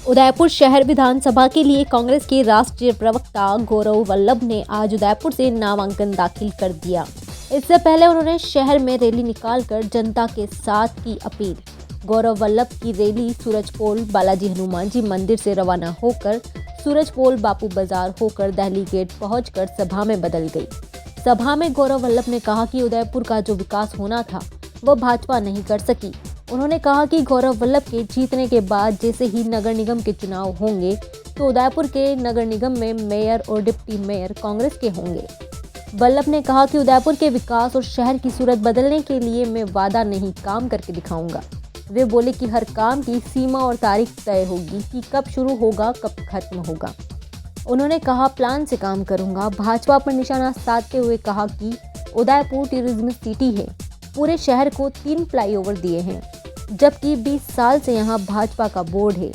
उदयपुर शहर विधानसभा के लिए कांग्रेस के राष्ट्रीय प्रवक्ता गौरव वल्लभ ने आज उदयपुर से नामांकन दाखिल कर दिया। इससे पहले उन्होंने शहर में रैली निकालकर जनता के साथ की अपील। गौरव वल्लभ की रैली सूरजपोल बालाजी हनुमान जी मंदिर से रवाना होकर सूरजपोल बापू बाजार होकर दहली गेट पहुंचकर सभा में बदल गई। सभा में गौरव वल्लभ ने कहा कि उदयपुर का जो विकास होना था वह भाजपा नहीं कर सकी। उन्होंने कहा कि गौरव वल्लभ के जीतने के बाद जैसे ही नगर निगम के चुनाव होंगे तो उदयपुर के नगर निगम में मेयर और डिप्टी मेयर कांग्रेस के होंगे। वल्लभ ने कहा कि उदयपुर के विकास और शहर की सूरत बदलने के लिए मैं वादा नहीं काम करके दिखाऊंगा। वे बोले कि हर काम की सीमा और तारीख तय होगी कि कब शुरू होगा कब खत्म होगा। उन्होंने कहा प्लान से काम करूंगा। भाजपा पर निशाना साधते हुए कहा कि उदयपुर टूरिज्म सिटी है। पूरे शहर को 3 फ्लाईओवर दिए हैं, जबकि 20 साल से यहां भाजपा का बोर्ड है,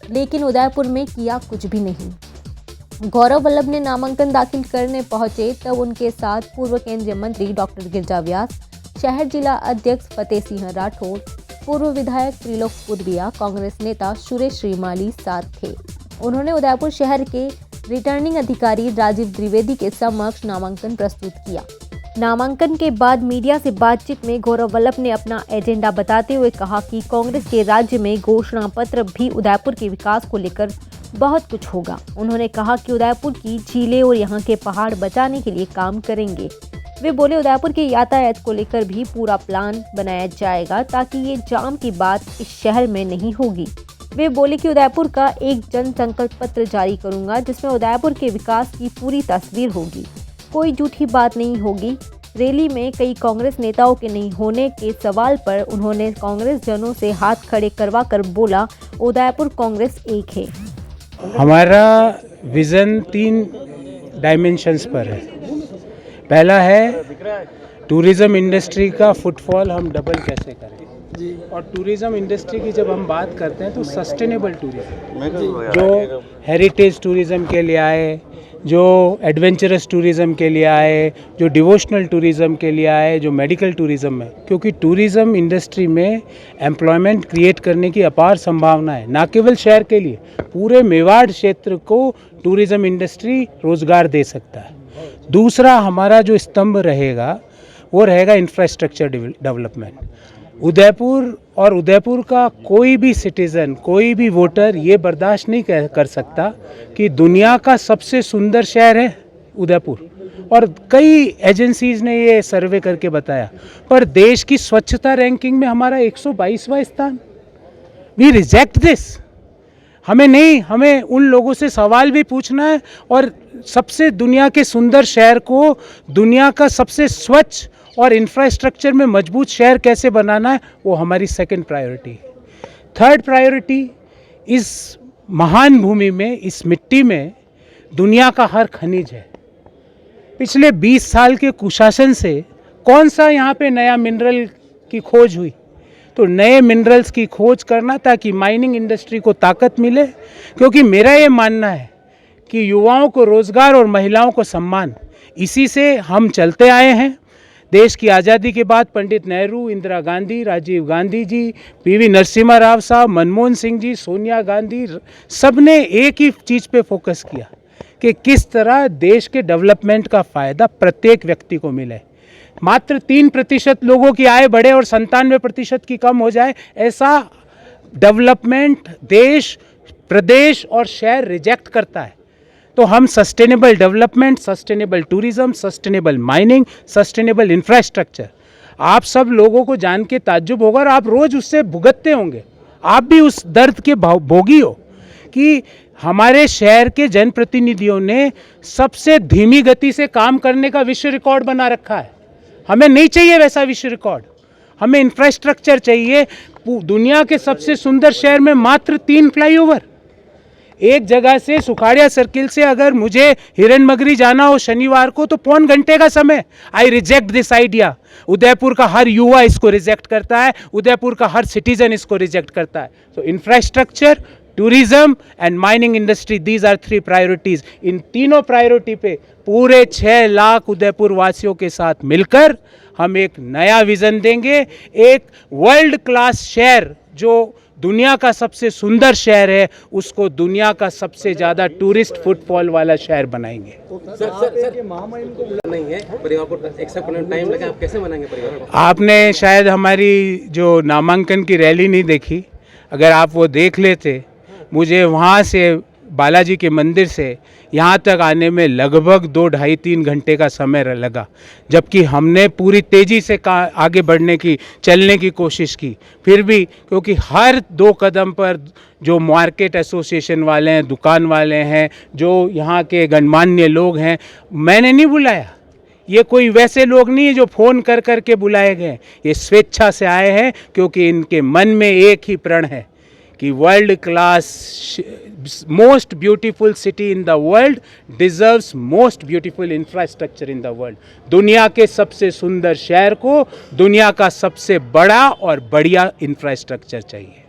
लेकिन उदयपुर में किया कुछ भी नहीं। गौरव वल्लभ ने नामांकन दाखिल करने पहुंचे तब उनके साथ पूर्व केंद्रीय मंत्री डॉक्टर गिरिजा व्यास, शहर जिला अध्यक्ष फतेह सिंह राठौर, पूर्व विधायक त्रिलोक पुरबिया, कांग्रेस नेता सुरेश श्रीमाली साथ थे। उन्होंने उदयपुर शहर के रिटर्निंग अधिकारी राजीव द्विवेदी के समक्ष नामांकन प्रस्तुत किया। नामांकन के बाद मीडिया से बातचीत में गौरव वल्लभ ने अपना एजेंडा बताते हुए कहा कि कांग्रेस के राज्य में घोषणा पत्र भी उदयपुर के विकास को लेकर बहुत कुछ होगा। उन्होंने कहा कि उदयपुर की झीलें और यहाँ के पहाड़ बचाने के लिए काम करेंगे। वे बोले उदयपुर के यातायात को लेकर भी पूरा प्लान बनाया जाएगा ताकि ये जाम की बात इस शहर में नहीं होगी। वे बोले कि उदयपुर का एक जन संकल्प पत्र जारी करूंगा जिसमें उदयपुर के विकास की पूरी तस्वीर होगी, कोई झूठी बात नहीं होगी। रैली में कई कांग्रेस नेताओं के नहीं होने के सवाल पर उन्होंने कांग्रेस जनों से हाथ खड़े करवाकर बोला उदयपुर कांग्रेस एक है। हमारा विज़न 3 डायमेंशंस पर है। पहला है टूरिज़्म इंडस्ट्री का फुटफॉल हम डबल कैसे करें, और टूरिज़्म इंडस्ट्री की जब हम बात करते हैं तो सस्टेनेबल टूरिज़्म जो हेरिटेज टूरिज़्म के लिए आए, जो एडवेंचरस टूरिज़्म के लिए आए, जो डिवोशनल टूरिज़्म के लिए आए, जो मेडिकल टूरिज़्म है, क्योंकि टूरिज़्म इंडस्ट्री में एम्प्लॉयमेंट क्रिएट करने की अपार संभावना है। ना केवल शहर के लिए, पूरे मेवाड़ क्षेत्र को टूरिज़्म इंडस्ट्री रोज़गार दे सकता है। दूसरा हमारा जो स्तंभ रहेगा वो रहेगा इंफ्रास्ट्रक्चर डेवलपमेंट। उदयपुर का कोई भी सिटीज़न, कोई भी वोटर ये बर्दाश्त नहीं कर सकता कि दुनिया का सबसे सुंदर शहर है उदयपुर, और कई एजेंसीज़ ने ये सर्वे करके बताया, पर देश की स्वच्छता रैंकिंग में हमारा 122वां स्थान। We reject this. हमें उन लोगों से सवाल भी पूछना है, और सबसे दुनिया के सुंदर शहर को दुनिया का सबसे स्वच्छ और इंफ्रास्ट्रक्चर में मजबूत शहर कैसे बनाना है, वो हमारी सेकंड प्रायोरिटी है। थर्ड प्रायोरिटी, इस महान भूमि में, इस मिट्टी में दुनिया का हर खनिज है। पिछले 20 साल के कुशासन से कौन सा यहाँ पे नया मिनरल की खोज हुई? तो नए मिनरल्स की खोज करना ताकि माइनिंग इंडस्ट्री को ताकत मिले, क्योंकि मेरा ये मानना है कि युवाओं को रोज़गार और महिलाओं को सम्मान, इसी से हम चलते आए हैं। देश की आज़ादी के बाद पंडित नेहरू, इंदिरा गांधी, राजीव गांधी जी, पीवी नरसिम्हा राव साहब, मनमोहन सिंह जी, सोनिया गांधी, सब ने एक ही चीज़ पे फोकस किया कि किस तरह देश के डेवलपमेंट का फ़ायदा प्रत्येक व्यक्ति को मिले। मात्र 3% लोगों की आय बढ़े और 97% की कम हो जाए, ऐसा डेवलपमेंट देश, प्रदेश और शहर रिजेक्ट करता है। तो हम sustainable development, sustainable tourism, sustainable mining, sustainable infrastructure, आप सब लोगों को जान के ताज्जुब होगा, और आप रोज़ उससे भुगतते होंगे, आप भी उस दर्द के भोगी हो कि हमारे शहर के जनप्रतिनिधियों ने सबसे धीमी गति से काम करने का विश्व रिकॉर्ड बना रखा है। हमें नहीं चाहिए वैसा विश्व रिकॉर्ड, हमें इंफ्रास्ट्रक्चर चाहिए। दुनिया के सबसे सुंदर शहर में मात्र 3 फ्लाईओवर। एक जगह से सुखाड़िया सर्किल से अगर मुझे हिरनमगरी जाना हो शनिवार को तो 1 घंटे का समय। I reject this idea. Udaipur का हर युवा इसको रिजेक्ट करता है, उदयपुर का हर सिटीजन इसको रिजेक्ट करता है। So infrastructure, tourism and mining industry, these are 3 priorities. इन तीनों प्रायोरिटी पे पूरे 6 लाख उदयपुर वासियों के साथ मिलकर हम एक नया विजन देंगे, एक वर्ल्ड क्लास शहर जो दुनिया का सबसे सुंदर शहर है, उसको दुनिया का सबसे ज़्यादा टूरिस्ट फुटफॉल वाला शहर बनाएंगे। सर महामहिम को बुलाना नहीं है, परिवार को एक्सेप्ट करने में टाइम लगा, आप कैसे मनाएंगे परिवार को? आपने शायद हमारी जो नामांकन की रैली नहीं देखी, अगर आप वो देख लेते, मुझे वहाँ से बालाजी के मंदिर से यहाँ तक आने में लगभग 2-2.5-3 घंटे का समय लगा, जबकि हमने पूरी तेज़ी से आगे बढ़ने की, चलने की कोशिश की। फिर भी क्योंकि हर 2 कदम पर जो मार्केट एसोसिएशन वाले हैं, दुकान वाले हैं, जो यहाँ के गणमान्य लोग हैं, मैंने नहीं बुलाया। ये कोई वैसे लोग नहीं है जो फ़ोन कर कर के बुलाए गए, ये स्वेच्छा से आए हैं, क्योंकि इनके मन में एक ही प्रण है कि world class most beautiful city in the world deserves most beautiful infrastructure in the world. दुनिया के सबसे सुंदर शहर को दुनिया का सबसे बड़ा और बढ़िया इंफ्रास्ट्रक्चर चाहिए।